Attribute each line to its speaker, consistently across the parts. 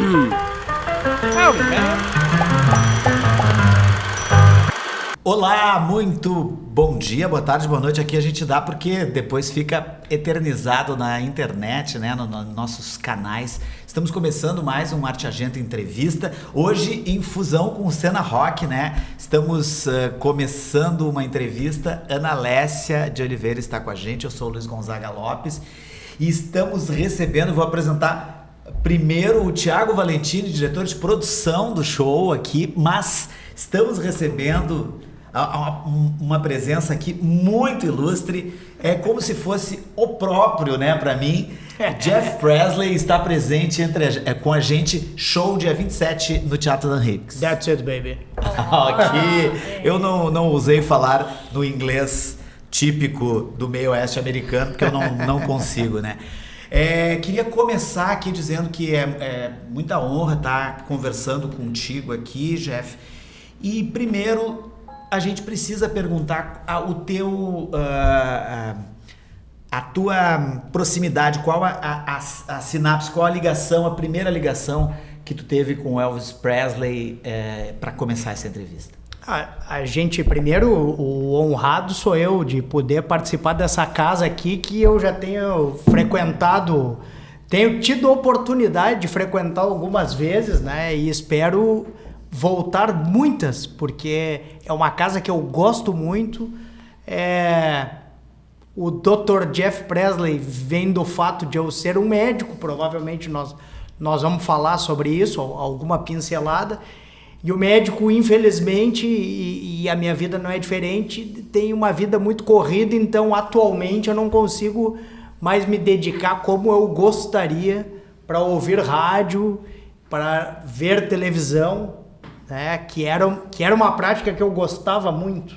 Speaker 1: Howdy, man.
Speaker 2: Olá, muito bom dia, boa tarde, boa noite. Aqui a gente dá porque depois fica eternizado na internet, né, nos nossos canais. Estamos começando mais um Arte Agenda Entrevista, hoje em fusão com o Cena Rock, né? Estamos começando uma entrevista. Ana Lécia de Oliveira está com a gente, eu sou o Luiz Gonzaga Lopes e estamos recebendo, vou apresentar primeiro o Thiago Valentini, diretor de produção do show aqui, mas estamos recebendo uma presença aqui muito ilustre, é como se fosse o próprio, né, para mim. Jeff Presley está presente com a gente, show dia 27 no Teatro Dan Hicks.
Speaker 3: That's it, baby.
Speaker 2: Aqui, eu não usei falar no inglês típico do meio oeste americano, porque eu não consigo, né? Queria começar aqui dizendo que é muita honra estar conversando contigo aqui, Jeff. E primeiro a gente precisa perguntar a tua proximidade, qual a sinapse, qual a ligação, a primeira ligação que tu teve com o Elvis Presley para começar essa entrevista?
Speaker 3: A gente, primeiro, o honrado sou eu de poder participar dessa casa aqui que eu já tenho frequentado, tenho tido a oportunidade de frequentar algumas vezes, né? E espero voltar muitas, porque é uma casa que eu gosto muito. O Dr. Jeff Presley vem do fato de eu ser um médico, provavelmente nós vamos falar sobre isso, alguma pincelada. E o médico, infelizmente, e a minha vida não é diferente, tem uma vida muito corrida, então atualmente eu não consigo mais me dedicar como eu gostaria para ouvir rádio, para ver televisão, né? Que era uma prática que eu gostava muito.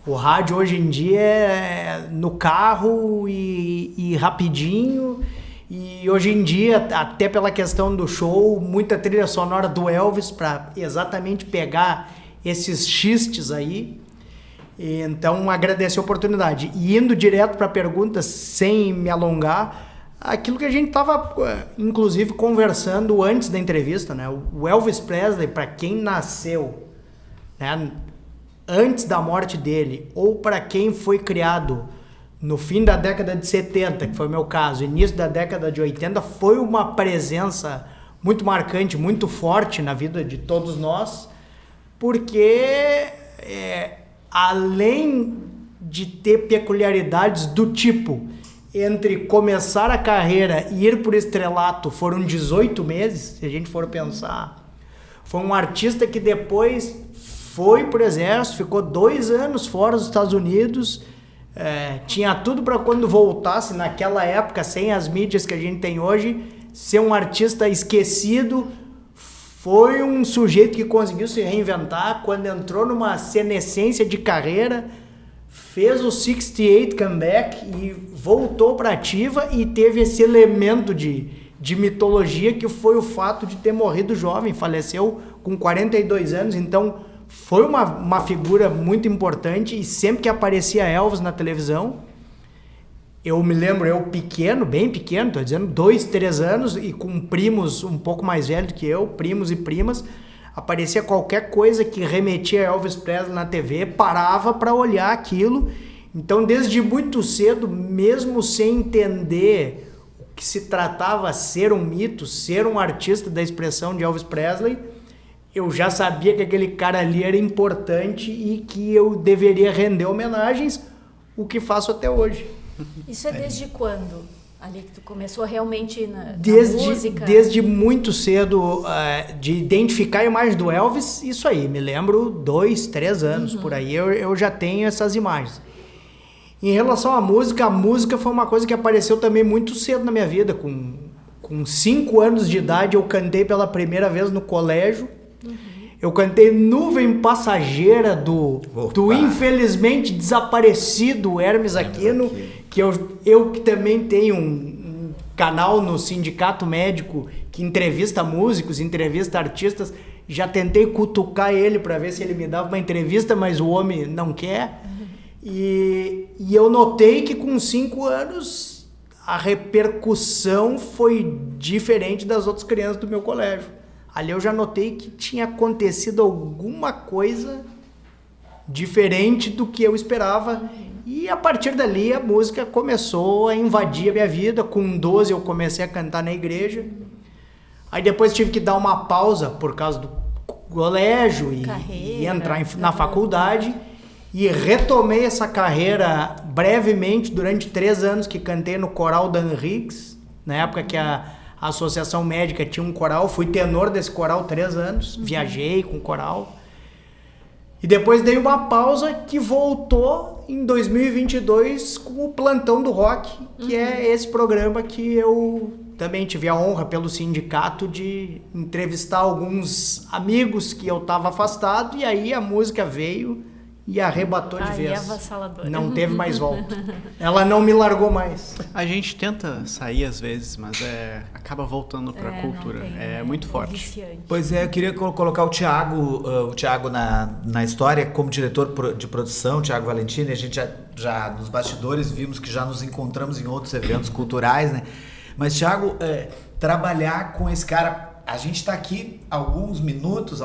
Speaker 3: O rádio hoje em dia é no carro e rapidinho. E hoje em dia, até pela questão do show, muita trilha sonora do Elvis para exatamente pegar esses xistes aí. E então, agradecer a oportunidade. E indo direto para a pergunta, sem me alongar, aquilo que a gente estava, inclusive, conversando antes da entrevista, né? O Elvis Presley, para quem nasceu, né, antes da morte dele, ou para quem foi criado no fim da década de 70, que foi o meu caso, início da década de 80, foi uma presença muito marcante, muito forte na vida de todos nós, porque além de ter peculiaridades do tipo, entre começar a carreira e ir por estrelato foram 18 meses, se a gente for pensar, foi um artista que depois foi pro exército, ficou 2 anos fora dos Estados Unidos. Tinha tudo para quando voltasse, naquela época, sem as mídias que a gente tem hoje, ser um artista esquecido. Foi um sujeito que conseguiu se reinventar quando entrou numa senescência de carreira, fez o 68 comeback e voltou para ativa, e teve esse elemento de mitologia que foi o fato de ter morrido jovem, faleceu com 42 anos, então foi uma figura muito importante. E sempre que aparecia Elvis na televisão, eu me lembro, eu pequeno, bem pequeno, tô dizendo 2, 3 anos, e com primos um pouco mais velhos do que eu, primos e primas, aparecia qualquer coisa que remetia a Elvis Presley na TV, parava para olhar aquilo. Então, desde muito cedo, mesmo sem entender o que se tratava ser um mito, ser um artista da expressão de Elvis Presley, eu já sabia que aquele cara ali era importante e que eu deveria render homenagens, o que faço até hoje.
Speaker 4: Isso desde quando? Ali que tu começou realmente na música?
Speaker 3: Desde muito cedo, de identificar a imagem do Elvis, isso aí, me lembro 2, 3 anos, por aí eu já tenho essas imagens. Em relação à música, a música foi uma coisa que apareceu também muito cedo na minha vida. Com 5 anos de idade eu cantei pela primeira vez no colégio. Eu cantei Nuvem Passageira do infelizmente desaparecido Hermes Aquino, que eu que também tenho um canal no Sindicato Médico que entrevista músicos, entrevista artistas. Já tentei cutucar ele para ver se ele me dava uma entrevista, mas o homem não quer. E eu notei que com 5 anos a repercussão foi diferente das outras crianças do meu colégio. Ali eu já notei que tinha acontecido alguma coisa diferente do que eu esperava. E a partir dali a música começou a invadir a minha vida. Com 12 eu comecei a cantar na igreja. Aí depois tive que dar uma pausa por causa do colégio e entrar na faculdade. E retomei essa carreira brevemente durante 3 anos que cantei no coral da Henriques. Na época que a Associação Médica tinha um coral. Fui tenor desse coral 3 anos. Viajei com o coral. E depois dei uma pausa que voltou em 2022 com o Plantão do Rock, que é esse programa que eu também tive a honra pelo sindicato de entrevistar alguns amigos que eu estava afastado, e aí a música veio e arrebatou de vez.
Speaker 4: É avassalador.
Speaker 3: Não teve mais volta. Ela não me largou mais.
Speaker 1: A gente tenta sair às vezes, mas acaba voltando para a cultura. É muito forte.
Speaker 4: Viciante.
Speaker 2: Pois é, eu queria colocar o Thiago na história como diretor de produção, Thiago Valentini. A gente já nos bastidores vimos que já nos encontramos em outros eventos culturais, né? Mas, Thiago, trabalhar com esse cara, a gente está aqui alguns minutos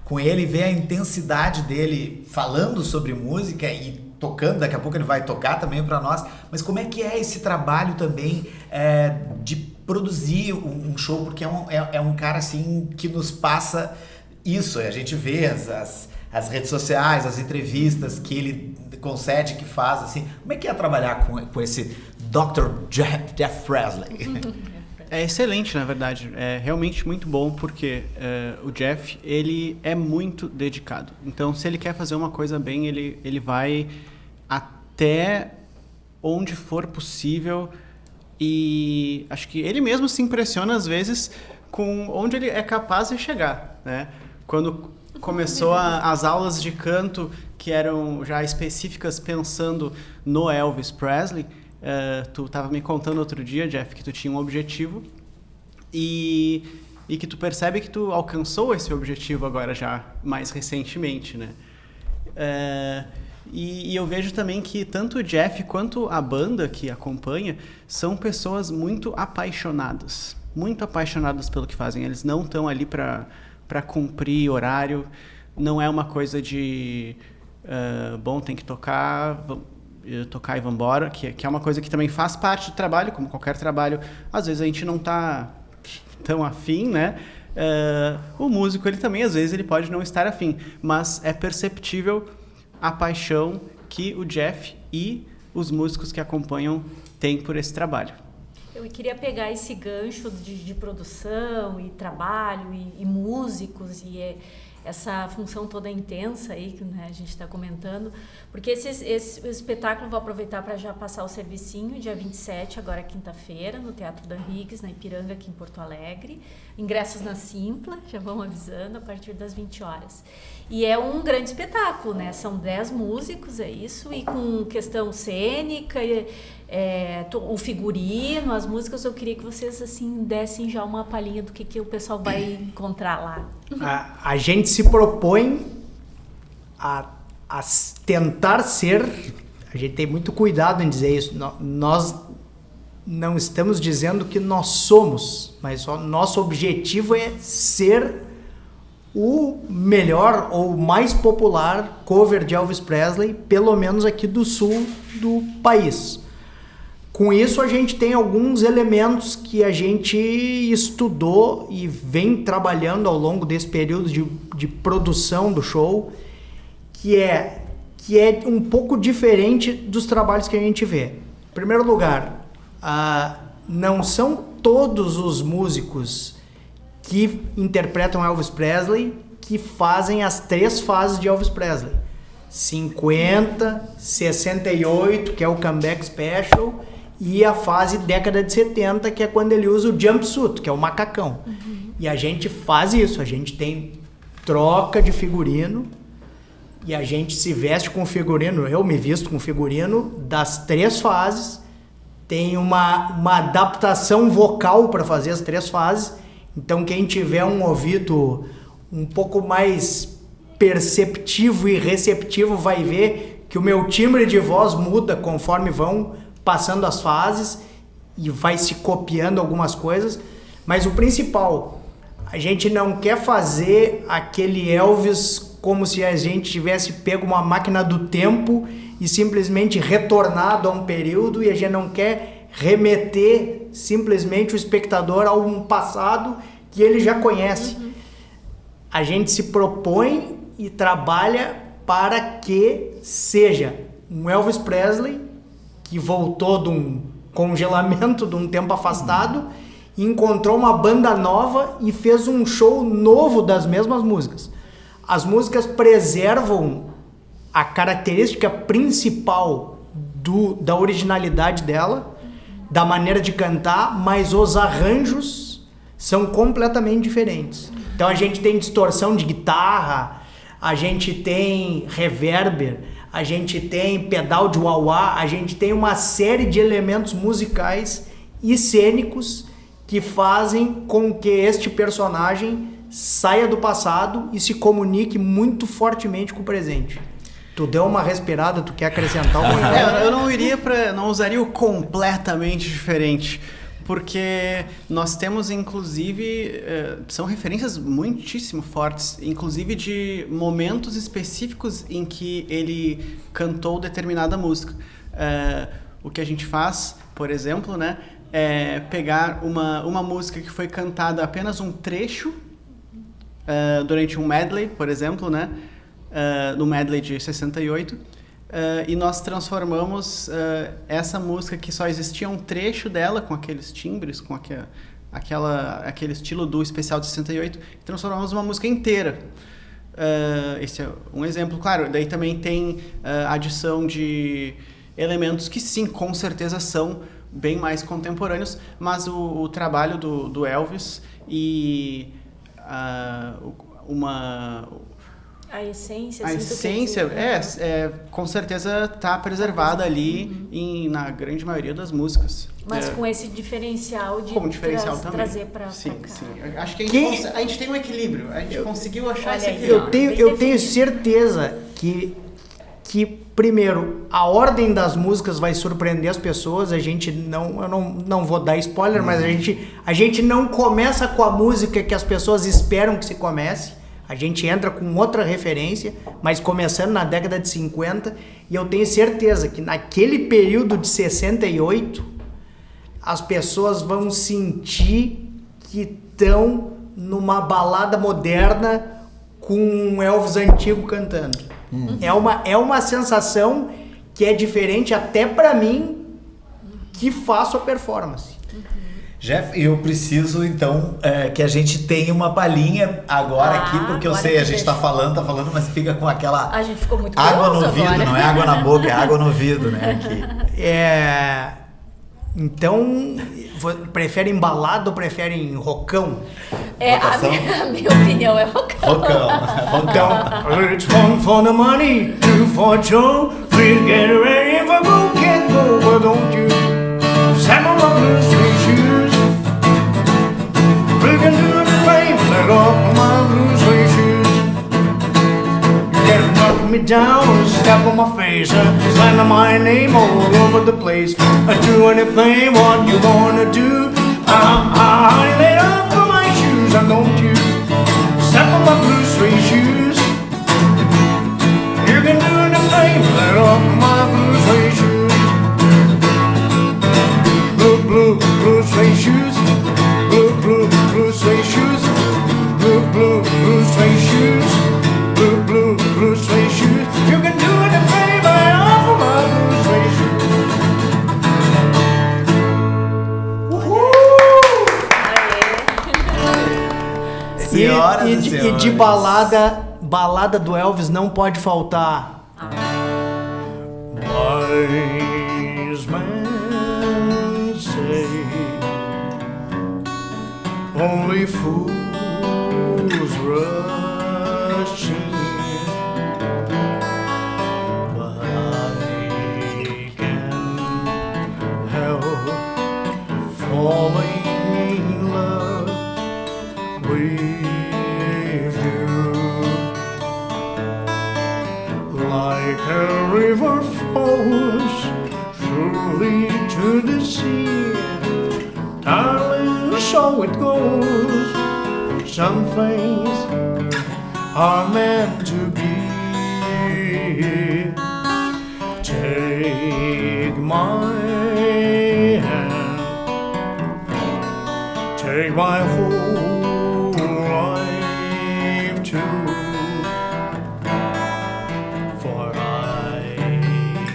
Speaker 2: com ele, ver a intensidade dele falando sobre música e tocando, daqui a pouco ele vai tocar também para nós, mas como é que é esse trabalho também de produzir um show, porque é um cara assim que nos passa isso, a gente vê as redes sociais, as entrevistas que ele concede, que faz, assim, como é que é trabalhar com esse Dr. Jeff Presley?
Speaker 1: É excelente, na verdade. É realmente muito bom, porque o Jeff, ele é muito dedicado. Então, se ele quer fazer uma coisa bem, ele vai até onde for possível. E acho que ele mesmo se impressiona, às vezes, com onde ele é capaz de chegar, né? Quando começou as aulas de canto, que eram já específicas pensando no Elvis Presley, tu estava me contando outro dia, Jeff, que tu tinha um objetivo e que tu percebe que tu alcançou esse objetivo agora já mais recentemente, né? E eu vejo também que tanto o Jeff quanto a banda que acompanha são pessoas muito apaixonadas pelo que fazem. Eles não estão ali para cumprir horário, não é uma coisa de bom, tem que tocar e vamos embora, que é uma coisa que também faz parte do trabalho, como qualquer trabalho. Às vezes a gente não está tão afim, né? O músico, ele também, às vezes, ele pode não estar afim, mas é perceptível a paixão que o Jeff e os músicos que acompanham têm por esse trabalho.
Speaker 4: Eu queria pegar esse gancho de produção e trabalho e músicos e essa função toda intensa aí que, né, a gente está comentando, porque esse espetáculo vou aproveitar para já passar o servicinho, dia 27, agora quinta-feira, no Teatro da Henriques, na Ipiranga, aqui em Porto Alegre. Ingressos na Simpla, já vão avisando, a partir das 20 horas. E é um grande espetáculo, né? São 10 músicos, é isso, e com questão cênica, o figurino, as músicas. Eu queria que vocês assim dessem já uma palhinha do que o pessoal vai encontrar lá.
Speaker 3: A gente se propõe a tentar ser, a gente tem muito cuidado em dizer isso, nós não estamos dizendo que nós somos, mas o nosso objetivo é ser o melhor ou mais popular cover de Elvis Presley, pelo menos aqui do sul do país. Com isso, a gente tem alguns elementos que a gente estudou e vem trabalhando ao longo desse período de produção do show, que é um pouco diferente dos trabalhos que a gente vê. Em primeiro lugar, não são todos os músicos que interpretam Elvis Presley que fazem as 3 fases de Elvis Presley. 50, 68, que é o Comeback Special, e a fase década de 70, que é quando ele usa o jumpsuit, que é o macacão. Uhum. E a gente faz isso, a gente tem troca de figurino e a gente se veste com figurino, eu me visto com figurino das 3 fases, tem uma adaptação vocal para fazer as 3 fases, então quem tiver um ouvido um pouco mais perceptivo e receptivo vai ver que o meu timbre de voz muda conforme vão passando as fases, e vai se copiando algumas coisas, mas o principal, a gente não quer fazer aquele Elvis como se a gente tivesse pego uma máquina do tempo e simplesmente retornado a um período, e a gente não quer remeter simplesmente o espectador a um passado que ele já conhece. A gente se propõe e trabalha para que seja um Elvis Presley que voltou de um congelamento, de um tempo afastado, encontrou uma banda nova e fez um show novo das mesmas músicas. As músicas preservam a característica principal da originalidade dela, da maneira de cantar, mas os arranjos são completamente diferentes. Então a gente tem distorção de guitarra, a gente tem reverber, a gente tem pedal de wah-wah, a gente tem uma série de elementos musicais e cênicos que fazem com que este personagem saia do passado e se comunique muito fortemente com o presente. Tu deu uma respirada, tu quer acrescentar alguma coisa?
Speaker 1: Eu não usaria o completamente diferente, porque nós temos, inclusive, são referências muitíssimo fortes, inclusive de momentos específicos em que ele cantou determinada música. O que a gente faz, por exemplo, né, é pegar uma música que foi cantada apenas um trecho durante um medley, por exemplo, né, no medley de 68, e nós transformamos essa música que só existia um trecho dela, com aqueles timbres, com aquele estilo do especial de 68, e transformamos uma música inteira. Esse é um exemplo, claro. Daí também tem adição de elementos que sim, com certeza são bem mais contemporâneos, mas o trabalho do Elvis e
Speaker 4: a essência,
Speaker 1: a
Speaker 4: assim,
Speaker 1: essência com certeza está preservada ali na grande maioria das músicas.
Speaker 4: Mas com esse diferencial de trazer para cá.
Speaker 1: Sim. Acho que a gente tem um equilíbrio. A gente conseguiu achar esse
Speaker 3: equilíbrio. Eu tenho certeza que primeiro, a ordem das músicas vai surpreender as pessoas. Eu não vou dar spoiler, mas a gente não começa com a música que as pessoas esperam que se comece. A gente entra com outra referência, mas começando na década de 50, e eu tenho certeza que naquele período de 68, as pessoas vão sentir que estão numa balada moderna com um Elvis antigo cantando. É uma sensação que é diferente até para mim, que faço a performance.
Speaker 2: Jeff, eu preciso então que a gente tenha uma palhinha agora aqui, porque eu sei, a gente tá falando, mas fica com aquela
Speaker 4: a gente ficou muito
Speaker 2: água no ouvido,
Speaker 4: agora.
Speaker 2: Não é água na boca, é água no ouvido, né? Aqui.
Speaker 3: Então, prefere embalado ou prefere rockão?
Speaker 4: A minha opinião é rockão.
Speaker 3: Então, it's fun for the money, two for show, please get ready if I go, can't go, but don't you sample my blue suede shoes. We can do the fame, let off my blue suede shoes. You can knock me down, step on my face, slam my name all over the place. Do anything what you wanna do. I lay off for my shoes, and don't you step on my blue suede shoes. You can do anything, let off my blue suede shoes. Blue suede shoes. Blue suede shoes. Blue suede shoes. Blue suede shoes. You can do anything, let off my blue suede shoes.
Speaker 2: Senhoras e senhores.
Speaker 3: E de balada do Elvis não pode faltar. Wise men say only fools rush in, but I can't help falling in love with you. Like a river flows surely to the sea, Darling, so it goes. Some things are meant to be. Take my hand, take my whole life too, for I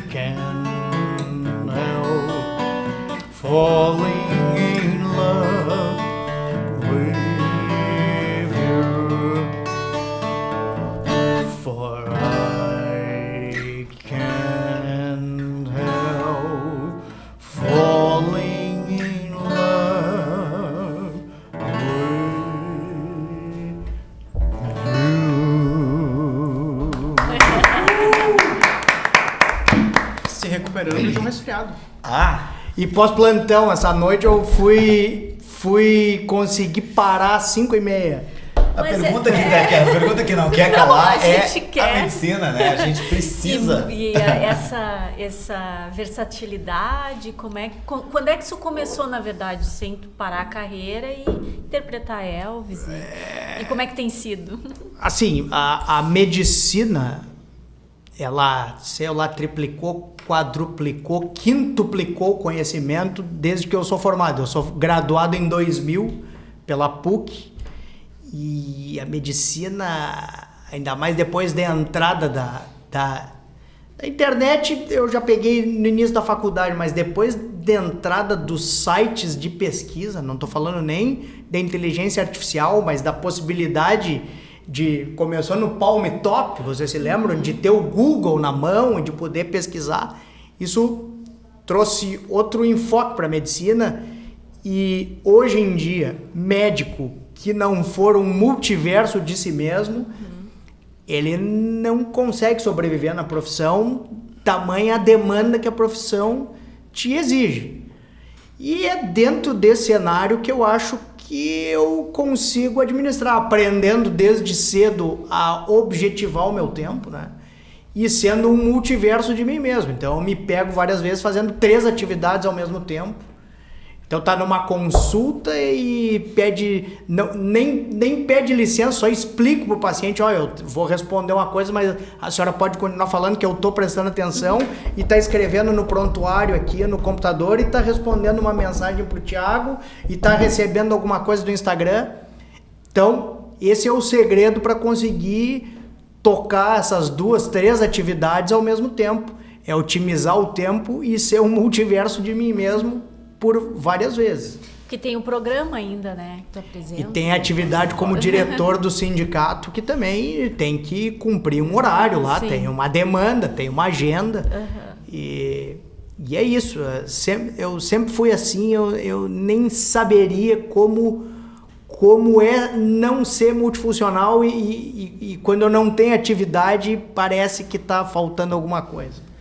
Speaker 3: can't help falling in love with you, for I can't help falling in love with you.
Speaker 1: Se recuperando de um resfriado.
Speaker 3: E pós-plantão, essa noite eu fui conseguir parar às 5h30.
Speaker 2: A
Speaker 4: Mas
Speaker 2: pergunta que não quer
Speaker 4: Não,
Speaker 2: calar
Speaker 4: a gente
Speaker 2: é
Speaker 4: quer.
Speaker 2: a medicina, né? A gente precisa.
Speaker 4: E essa versatilidade, quando é que isso começou, na verdade, sem tu parar a carreira e interpretar Elvis? E como é que tem sido?
Speaker 3: Assim, a medicina, ela, sei lá, triplicou, quadruplicou, quintuplicou o conhecimento desde que eu sou formado. Eu sou graduado em 2000 pela PUC e a medicina, ainda mais depois da entrada da internet, eu já peguei no início da faculdade, mas depois da entrada dos sites de pesquisa, não estou falando nem da inteligência artificial, mas da possibilidade de, começou no Palm Top, vocês se lembram, de ter o Google na mão e de poder pesquisar, isso trouxe outro enfoque para a medicina e hoje em dia, médico que não for um multiverso de si mesmo, ele não consegue sobreviver na profissão, tamanha a demanda que a profissão te exige. E é dentro desse cenário que eu acho que eu consigo administrar, aprendendo desde cedo a objetivar o meu tempo, né? E sendo um multiverso de mim mesmo. Então eu me pego várias vezes fazendo 3 atividades ao mesmo tempo. Então tá numa consulta e pede, não, nem pede licença, só explico pro paciente, ó, eu vou responder uma coisa, mas a senhora pode continuar falando que eu tô prestando atenção e tá escrevendo no prontuário aqui no computador e tá respondendo uma mensagem pro Thiago e tá recebendo alguma coisa do Instagram. Então, esse é o segredo para conseguir tocar essas 2, 3 atividades ao mesmo tempo. É otimizar o tempo e ser um multiverso de mim mesmo por várias vezes.
Speaker 4: Porque tem o programa ainda, né? Que tu apresenta.
Speaker 3: E tem a atividade como diretor do sindicato, que também tem que cumprir um horário lá,
Speaker 4: Sim.
Speaker 3: tem uma demanda, tem uma agenda.
Speaker 4: Uhum.
Speaker 3: E é isso. Eu sempre fui assim, eu nem saberia como é não ser multifuncional e quando eu não tenho atividade, parece que está faltando alguma coisa.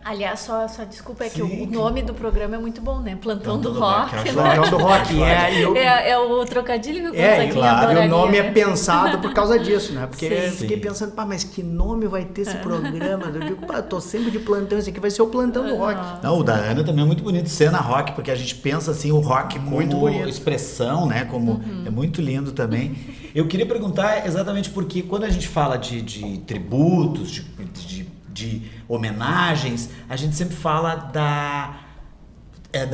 Speaker 4: Aliás, só desculpa, é que
Speaker 2: Sim.
Speaker 4: o nome do programa é muito bom, né? Plantão do Rock.
Speaker 2: Rock,
Speaker 3: Plantão do Rock.
Speaker 4: É o trocadilho que eu
Speaker 3: E
Speaker 4: adoraria.
Speaker 3: o nome é pensado por causa disso, né? Porque
Speaker 4: Sim.
Speaker 3: eu fiquei pensando, mas que nome vai ter esse programa? Eu digo, eu tô sempre de plantão, esse aqui vai ser o Plantão do Rock.
Speaker 2: Não, o da Ana também é muito bonito, cena rock, porque a gente pensa assim o rock
Speaker 3: Muito
Speaker 2: como
Speaker 3: bonito.
Speaker 2: expressão, né? Como é muito lindo também. Eu queria perguntar exatamente porque quando a gente fala de tributos, de homenagens, a gente sempre fala da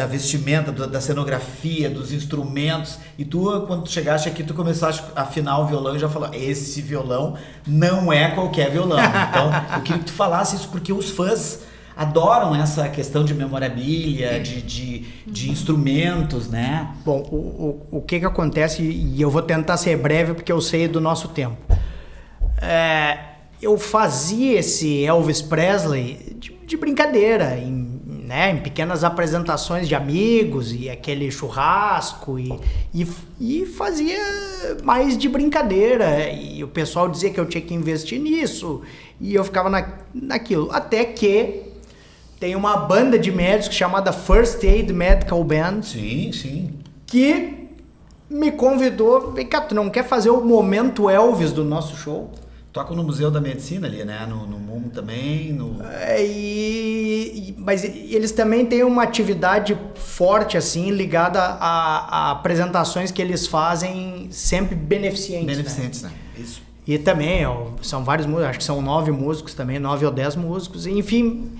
Speaker 2: vestimenta, da cenografia, dos instrumentos. E tu, quando tu chegaste aqui, tu começaste a afinar o violão e já falou, esse violão não é qualquer violão. Então, eu queria que tu falasse isso, porque os fãs adoram essa questão de memorabilia, de instrumentos, né?
Speaker 3: Bom, o que acontece, e eu vou tentar ser breve porque eu sei do nosso tempo. Eu fazia esse Elvis Presley de brincadeira, em pequenas apresentações de amigos e aquele churrasco e fazia mais de brincadeira e o pessoal dizia que eu tinha que investir nisso e eu ficava naquilo, até que tem uma banda de médicos chamada First Aid Medical Band.
Speaker 2: Sim, sim.
Speaker 3: Que me convidou, vem cá, tu não quer fazer o momento Elvis do nosso show?
Speaker 2: Toca no Museu da Medicina ali, né? No MUM também,
Speaker 3: Mas eles também têm uma atividade forte, assim, ligada a apresentações que eles fazem sempre beneficentes.
Speaker 2: Beneficentes, né? Isso.
Speaker 3: E também, são vários músicos, acho que são 9 músicos também, 9 ou 10 músicos, enfim.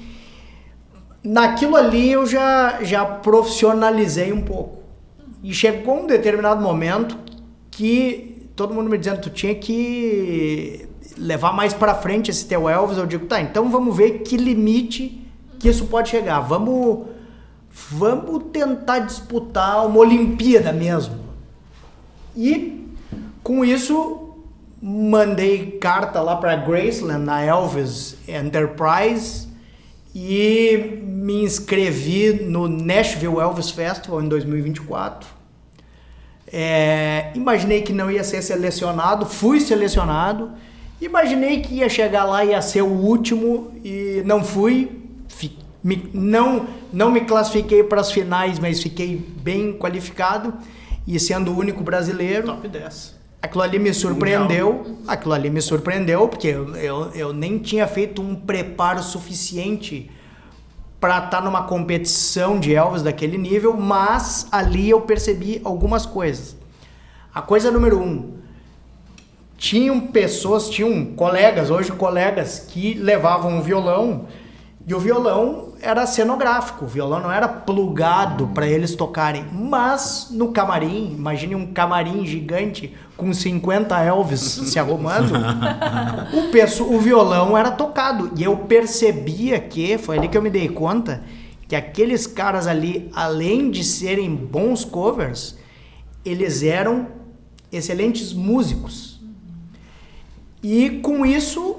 Speaker 3: Naquilo ali eu já profissionalizei um pouco. E chegou um determinado momento que todo mundo me dizendo, tu tinha que levar mais pra frente esse teu Elvis. Eu digo, tá, então vamos ver que limite que isso pode chegar. Vamos tentar disputar uma Olimpíada mesmo. E com isso mandei carta lá pra Graceland, na Elvis Enterprise, e me inscrevi no Nashville Elvis Festival em 2024. Imaginei que não ia ser selecionado, fui selecionado. Imaginei que ia chegar lá e ia ser o último e não fui. Não me classifiquei para as finais, mas fiquei bem qualificado e sendo o único brasileiro.
Speaker 1: Top 10.
Speaker 3: Aquilo ali me surpreendeu, porque eu nem tinha feito um preparo suficiente para estar numa competição de Elvis daquele nível, mas ali eu percebi algumas coisas. A coisa número 1, tinham colegas que levavam um violão, e o violão era cenográfico, o violão não era plugado para eles tocarem, mas no camarim, imagine um camarim gigante com 50 Elvis se arrumando, o violão era tocado, e eu percebia foi ali que eu me dei conta, que aqueles caras ali, além de serem bons covers, eles eram excelentes músicos. E com isso,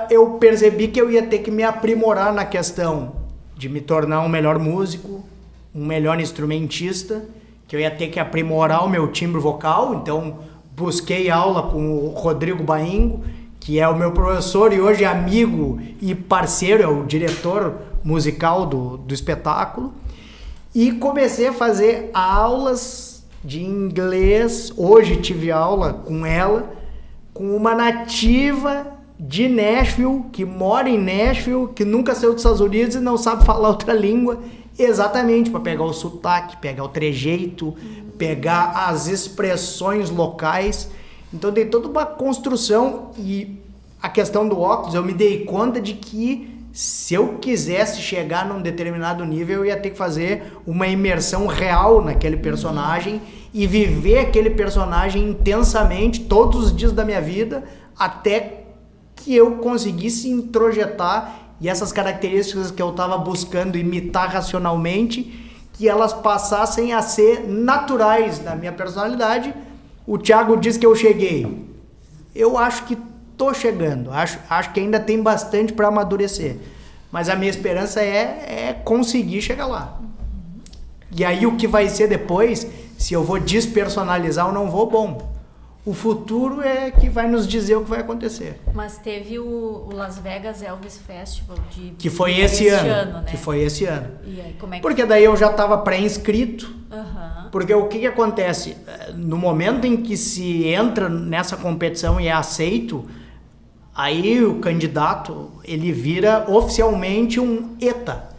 Speaker 3: eu percebi que eu ia ter que me aprimorar na questão de me tornar um melhor músico, um melhor instrumentista, que eu ia ter que aprimorar o meu timbre vocal. Então, busquei aula com o Rodrigo Baingo, que é o meu professor e hoje amigo e parceiro, é o diretor musical do espetáculo. E comecei a fazer aulas de inglês. Hoje tive aula com ela, com uma nativa de Nashville, que mora em Nashville, que nunca saiu dos Estados Unidos e não sabe falar outra língua, exatamente para pegar o sotaque, pegar o trejeito, pegar as expressões locais. Então tem toda uma construção, e a questão do óculos, eu me dei conta de que se eu quisesse chegar num determinado nível, eu ia ter que fazer uma imersão real naquele personagem e viver aquele personagem intensamente todos os dias da minha vida, até que eu conseguisse introjetar, e essas características que eu estava buscando imitar racionalmente, que elas passassem a ser naturais na minha personalidade. O Thiago diz que eu cheguei. Eu acho que estou chegando. Acho que ainda tem bastante para amadurecer. Mas a minha esperança é conseguir chegar lá. E aí o que vai ser depois, se eu vou despersonalizar ou não vou, bom, o futuro é que vai nos dizer o que vai acontecer.
Speaker 4: Mas teve o Las Vegas Elvis Festival
Speaker 3: que foi esse ano,
Speaker 4: né?
Speaker 3: Que foi esse ano.
Speaker 4: E aí, como é que
Speaker 3: porque daí eu já estava pré-inscrito.
Speaker 4: Uhum.
Speaker 3: Porque o que acontece? No momento em que se entra nessa competição e é aceito, aí o candidato, ele vira oficialmente um ETA,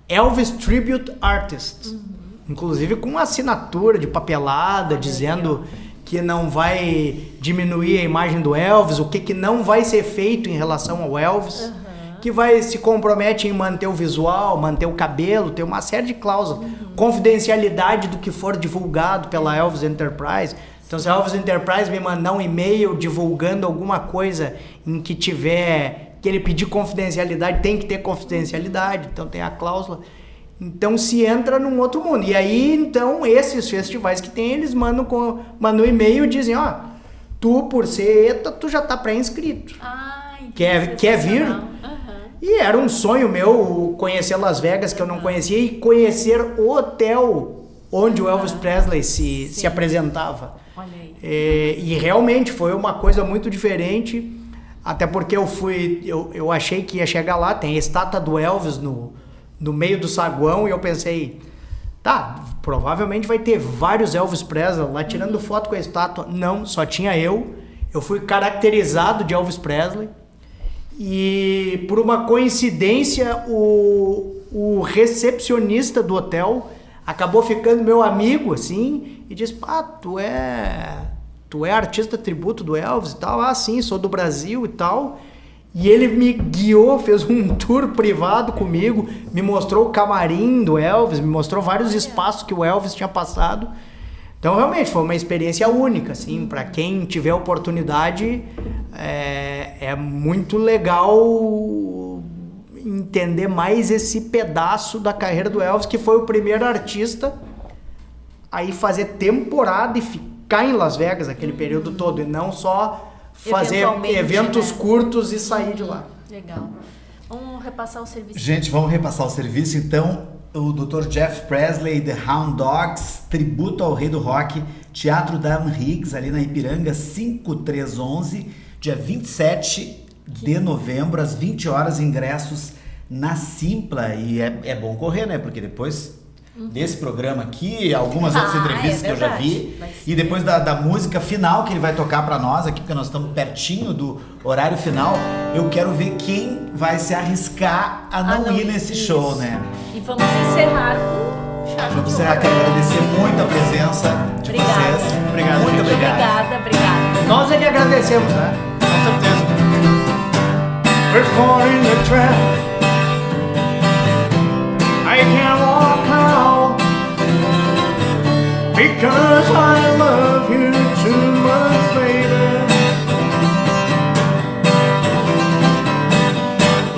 Speaker 3: Elvis Tribute Artist. Uhum. Inclusive com uma assinatura de papelada, dizendo que não vai diminuir a imagem do Elvis, o que não vai ser feito em relação ao Elvis, que se compromete em manter o visual, manter o cabelo, tem uma série de cláusulas, confidencialidade do que for divulgado pela Elvis Enterprise. Então, se a Elvis Enterprise me mandar um e-mail divulgando alguma coisa em que que ele pedir confidencialidade, tem que ter confidencialidade, então tem a cláusula. Então se entra num outro mundo. E aí, então, esses festivais que tem, eles mandam um e-mail e dizem, tu, por ser ETA, tu já tá pré-inscrito. Quer vir? Uhum. E era um sonho meu conhecer Las Vegas, que eu não conhecia, e conhecer o hotel onde o Elvis Presley se apresentava.
Speaker 4: Olha aí.
Speaker 3: E realmente foi uma coisa muito diferente, até porque eu achei que ia chegar lá, tem a estátua do Elvis no meio do saguão, e eu pensei, provavelmente vai ter vários Elvis Presley lá tirando foto com a estátua. Não, só tinha eu eu fui caracterizado de Elvis Presley e por uma coincidência o recepcionista do hotel acabou ficando meu amigo, assim, e disse, tu é artista tributo do Elvis e tal? Ah, sim, sou do Brasil e tal. E ele me guiou, fez um tour privado comigo, me mostrou o camarim do Elvis, me mostrou vários espaços que o Elvis tinha passado. Então, realmente, foi uma experiência única, assim, para quem tiver oportunidade, é muito legal entender mais esse pedaço da carreira do Elvis, que foi o primeiro artista a ir fazer temporada e ficar em Las Vegas aquele período todo, e não só fazer eventos curtos e sair de lá.
Speaker 4: Legal. Vamos repassar o serviço.
Speaker 2: Gente, vamos repassar o serviço, então. O Dr. Jeff Presley, The Hound Dogs, tributo ao rei do rock, Teatro Dan Higgs, ali na Ipiranga, 5311, dia 27 de novembro, às 20 horas, ingressos na Simpla. E é bom correr, né? Porque depois desse programa aqui, algumas outras entrevistas que eu já vi, e depois da música final que ele vai tocar pra nós aqui, porque nós estamos pertinho do horário final, eu quero ver quem vai se arriscar a não ir nesse show, né?
Speaker 4: E vamos encerrar com chave de ouro.
Speaker 2: Quero agradecer muito a presença de vocês.
Speaker 1: Obrigado.
Speaker 2: Muito obrigado.
Speaker 4: Obrigada.
Speaker 3: Nós é que agradecemos, né?
Speaker 1: Com certeza.
Speaker 3: We're caught in the trap. I can't walk out because I love you too much, baby.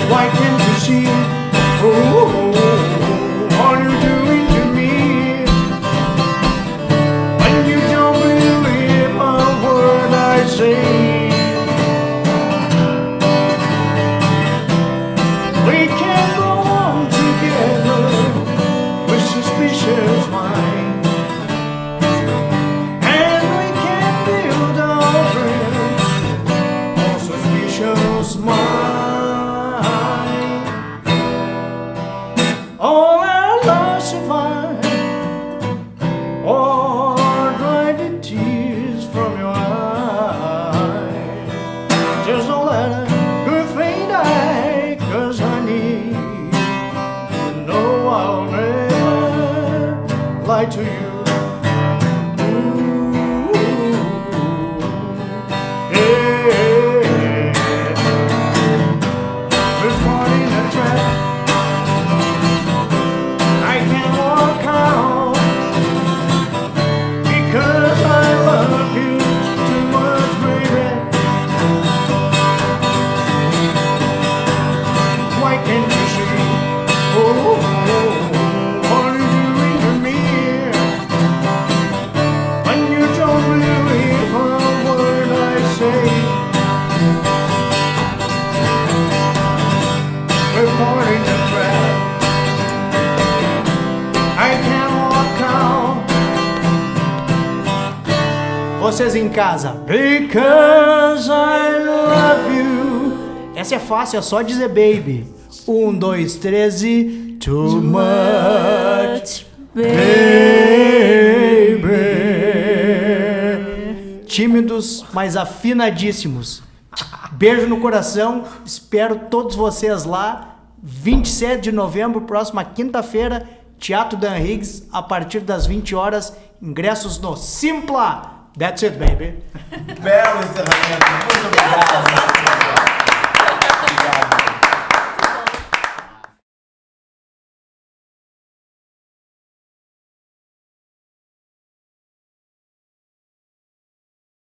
Speaker 3: Why can't you see all you're doing to me? When you don't believe a word I say. We can go on together with suspicious minds, and we can build our friends on suspicious minds. All our love survive, or dry the tears from your eyes. Just don't let a good thing die, 'cause honey, you know I'll never lie to you. Ooh, yeah. We're caught in a trap. I can't walk out because I love you too much, baby. Why can't you see? What are you doing to me? When you don't believe a word I say. We're caught in a trap. I can't walk out. Vocês em casa. Because I love you. Essa é fácil, é só dizer baby. 1, 2, 3 e... Too much, baby. Tímidos, mas afinadíssimos. Beijo no coração. Espero todos vocês lá. 27 de novembro, próxima quinta-feira, Teatro Dan Higgs, a partir das 20 horas, ingressos no Simpla. That's it, baby.
Speaker 2: Belo encerramento. Muito obrigado.